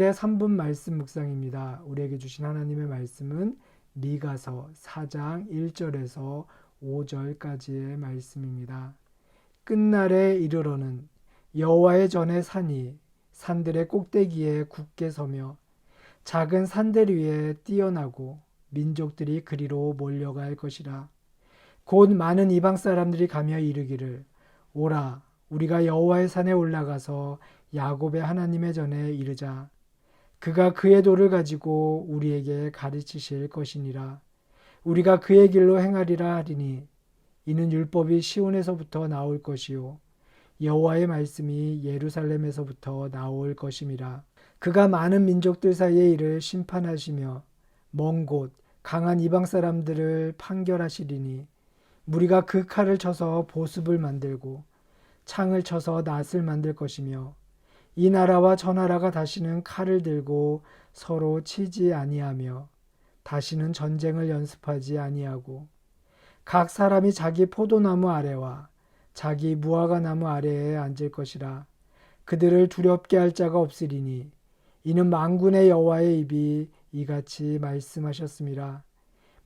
오늘의 3분 말씀 묵상입니다. 우리에게 주신 하나님의 말씀은 미가서 4장 1절에서 5절까지의 말씀입니다. 끝날에 이르러는 여호와의 전에 산이 산들의 꼭대기에 굳게 서며 작은 산들 위에 뛰어나고 민족들이 그리로 몰려갈 것이라. 곧 많은 이방 사람들이 가며 이르기를 오라 우리가 여호와의 산에 올라가서 야곱의 하나님의 전에 이르자. 그가 그의 도를 가지고 우리에게 가르치실 것이니라. 우리가 그의 길로 행하리라 하리니 이는 율법이 시온에서부터 나올 것이요 여호와의 말씀이 예루살렘에서부터 나올 것임이라. 그가 많은 민족들 사이의 일을 심판하시며 먼 곳 강한 이방 사람들을 판결하시리니 무리가 그 칼을 쳐서 보습을 만들고 창을 쳐서 낫을 만들 것이며 이 나라와 저 나라가 다시는 칼을 들고 서로 치지 아니하며 다시는 전쟁을 연습하지 아니하고 각 사람이 자기 포도나무 아래와 자기 무화과 나무 아래에 앉을 것이라. 그들을 두렵게 할 자가 없으리니 이는 만군의 여호와의 입이 이같이 말씀하셨음이라.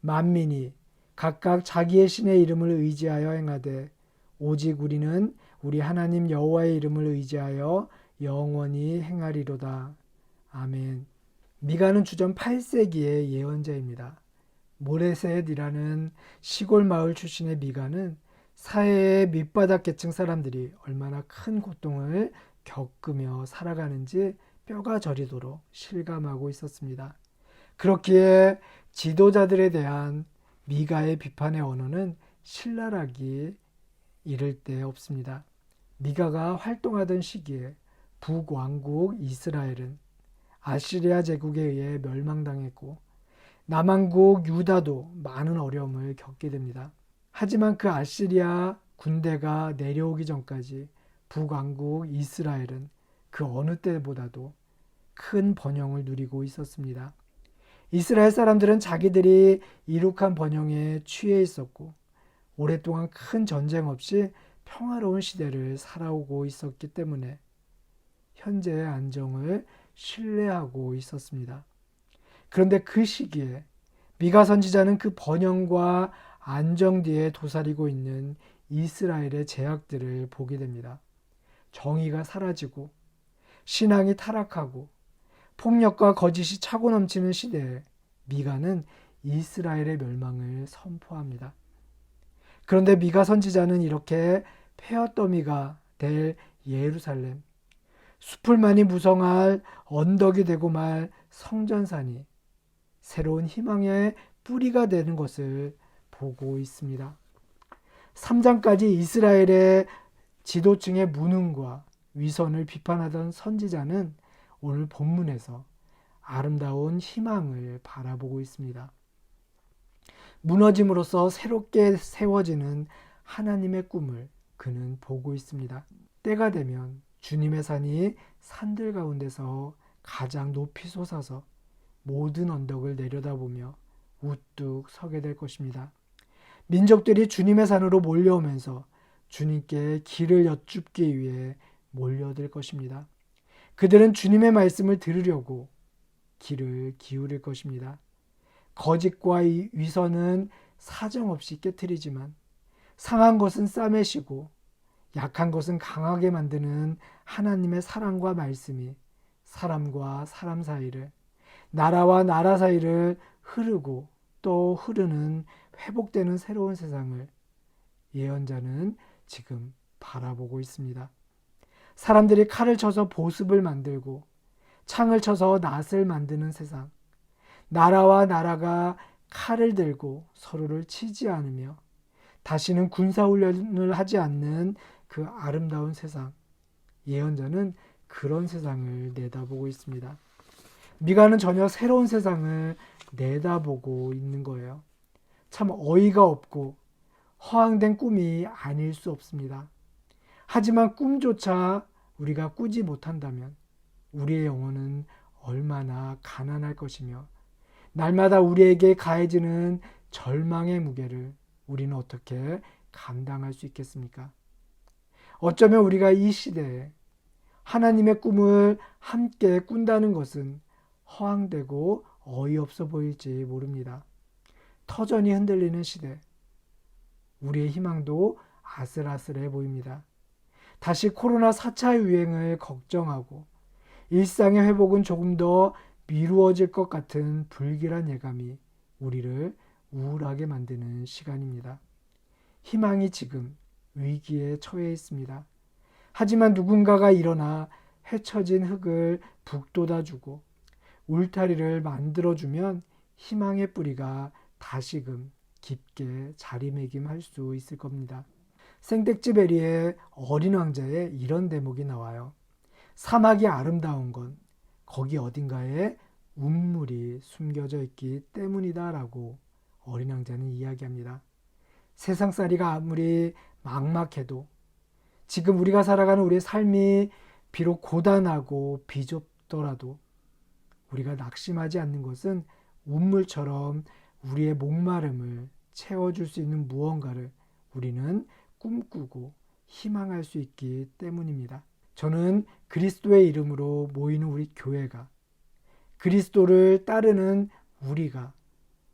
만민이 각각 자기의 신의 이름을 의지하여 행하되 오직 우리는 우리 하나님 여호와의 이름을 의지하여 영원히 행하리로다. 아멘. 미가는 주전 8세기의 예언자입니다. 모레셋이라는 시골 마을 출신의 미가는 사회의 밑바닥 계층 사람들이 얼마나 큰 고통을 겪으며 살아가는지 뼈가 저리도록 실감하고 있었습니다. 그렇기에 지도자들에 대한 미가의 비판의 언어는 신랄하기 이를 데 없습니다. 미가가 활동하던 시기에 북왕국 이스라엘은 아시리아 제국에 의해 멸망당했고 남왕국 유다도 많은 어려움을 겪게 됩니다. 하지만 그 아시리아 군대가 내려오기 전까지 북왕국 이스라엘은 그 어느 때보다도 큰 번영을 누리고 있었습니다. 이스라엘 사람들은 자기들이 이룩한 번영에 취해 있었고 오랫동안 큰 전쟁 없이 평화로운 시대를 살아오고 있었기 때문에 현재의 안정을 신뢰하고 있었습니다. 그런데 그 시기에 미가 선지자는 그 번영과 안정 뒤에 도사리고 있는 이스라엘의 제약들을 보게 됩니다. 정의가 사라지고 신앙이 타락하고 폭력과 거짓이 차고 넘치는 시대에 미가는 이스라엘의 멸망을 선포합니다. 그런데 미가 선지자는 이렇게 폐허더미가 될 예루살렘, 숲을만이 무성할 언덕이 되고 말 성전산이 새로운 희망의 뿌리가 되는 것을 보고 있습니다. 3장까지 이스라엘의 지도층의 무능과 위선을 비판하던 선지자는 오늘 본문에서 아름다운 희망을 바라보고 있습니다. 무너짐으로써 새롭게 세워지는 하나님의 꿈을 그는 보고 있습니다. 때가 되면 주님의 산이 산들 가운데서 가장 높이 솟아서 모든 언덕을 내려다보며 우뚝 서게 될 것입니다. 민족들이 주님의 산으로 몰려오면서 주님께 길을 여쭙기 위해 몰려들 것입니다. 그들은 주님의 말씀을 들으려고 귀를 기울일 것입니다. 거짓과 위선은 사정없이 깨트리지만 상한 것은 싸매시고 약한 것은 강하게 만드는 하나님의 사랑과 말씀이 사람과 사람 사이를, 나라와 나라 사이를 흐르고 또 흐르는 회복되는 새로운 세상을 예언자는 지금 바라보고 있습니다. 사람들이 칼을 쳐서 보습을 만들고 창을 쳐서 낫을 만드는 세상, 나라와 나라가 칼을 들고 서로를 치지 않으며 다시는 군사훈련을 하지 않는 그 아름다운 세상, 예언자는 그런 세상을 내다보고 있습니다. 미가는 전혀 새로운 세상을 내다보고 있는 거예요. 참 어이가 없고 허황된 꿈이 아닐 수 없습니다. 하지만 꿈조차 우리가 꾸지 못한다면 우리의 영혼은 얼마나 가난할 것이며 날마다 우리에게 가해지는 절망의 무게를 우리는 어떻게 감당할 수 있겠습니까? 어쩌면 우리가 이 시대에 하나님의 꿈을 함께 꾼다는 것은 허황되고 어이없어 보일지 모릅니다. 터전이 흔들리는 시대, 우리의 희망도 아슬아슬해 보입니다. 다시 코로나 4차 유행을 걱정하고 일상의 회복은 조금 더 미루어질 것 같은 불길한 예감이 우리를 우울하게 만드는 시간입니다. 희망이 지금 위기에 처해 있습니다. 하지만 누군가가 일어나 헤쳐진 흙을 북돋아주고 울타리를 만들어주면 희망의 뿌리가 다시금 깊게 자리매김할 수 있을 겁니다. 생텍쥐베리의 어린 왕자에 이런 대목이 나와요. 사막이 아름다운 건 거기 어딘가에 운물이 숨겨져 있기 때문이다 라고 어린 왕자는 이야기합니다. 세상살이가 아무리 막막해도 지금 우리가 살아가는 우리의 삶이 비록 고단하고 비좁더라도 우리가 낙심하지 않는 것은 운물처럼 우리의 목마름을 채워줄 수 있는 무언가를 우리는 꿈꾸고 희망할 수 있기 때문입니다. 저는 그리스도의 이름으로 모이는 우리 교회가, 그리스도를 따르는 우리가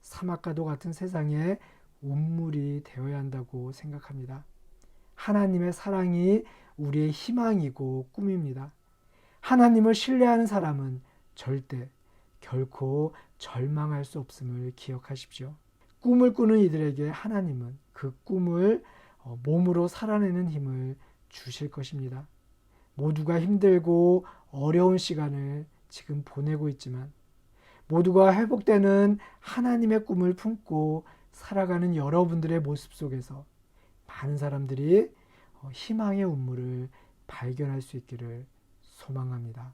사막과도 같은 세상에 운물이 되어야 한다고 생각합니다. 하나님의 사랑이 우리의 희망이고 꿈입니다. 하나님을 신뢰하는 사람은 절대 결코 절망할 수 없음을 기억하십시오. 꿈을 꾸는 이들에게 하나님은 그 꿈을 몸으로 살아내는 힘을 주실 것입니다. 모두가 힘들고 어려운 시간을 지금 보내고 있지만 모두가 회복되는 하나님의 꿈을 품고 살아가는 여러분들의 모습 속에서 많은 사람들이 희망의 운물을 발견할 수 있기를 소망합니다.